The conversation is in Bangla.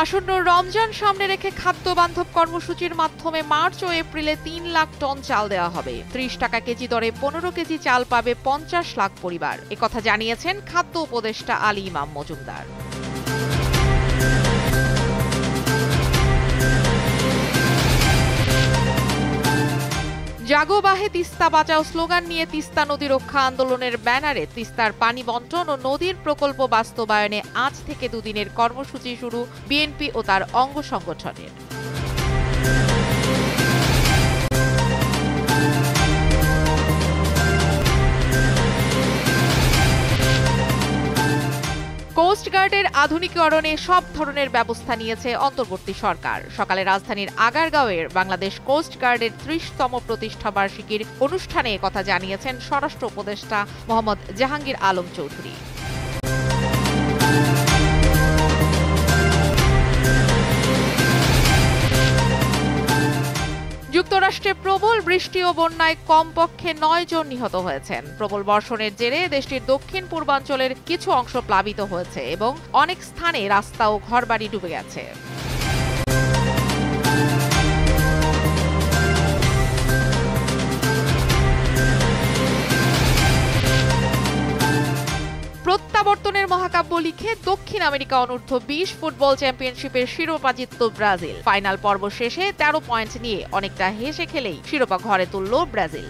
আসন্ন রমজান সামনে রেখে খাদ্য বান্ধব কর্মসূচির মাধ্যমে মার্চ ও এপ্রিলে ৩ লাখ টন চাল দেওয়া হবে। ৩০ টাকা কেজি দরে ১৫ কেজি চাল পাবে ৫০ লাখ পরিবার। একথা জানিয়েছেন খাদ্য উপদেষ্টা আলী ইমাম মজুমদার। জাগো বাহে তিস্তা বাঁচাও স্লোগান নিয়ে তিস্তা নদী রক্ষা আন্দোলনের ব্যানারে তিস্তার পানি বন্টন ও নদীর প্রকল্প বাস্তবায়নে আজ থেকে দুদিনের কর্মসূচি শুরু বিএনপি ও তার অঙ্গ সংগঠনের। কোস্টগার্ডের আধুনিকীকরণে সব ধরনের ব্যবস্থা নিয়েছে অন্তর্বর্তী সরকার। সকালে রাজধানীর আগারগাঁওয়ের বাংলাদেশ কোস্টগার্ডের ৩০তম প্রতিষ্ঠা বার্ষিকীর অনুষ্ঠানে একথা জানিয়েছেন স্বরাষ্ট্র উপদেষ্টা মোহাম্মদ জাহাঙ্গীর আলম চৌধুরী। যুক্তরাষ্ট্রে প্রবল বৃষ্টি ও বন্যায় কমপক্ষে ৯ জন নিহত হয়েছেন। প্রবল বর্ষণের জেরে দেশটির দক্ষিণ পূর্বাঞ্চলের কিছু অংশ প্লাবিত হয়েছে এবং অনেক স্থানে রাস্তা ও ঘরবাড়ি ডুবে গেছে। প্রত্যাবর্তনের মহাকাব্য লিখে দক্ষিণ আমেরিকা অনূর্ধ্ব-২০ ফুটবল চ্যাম্পিয়নশিপের শিরোপা জিতল ব্রাজিল। ফাইনাল পর্ব শেষে ১৩ পয়েন্ট নিয়ে অনেকটা হেসে খেলেই শিরোপা ঘরে তুলল ব্রাজিল।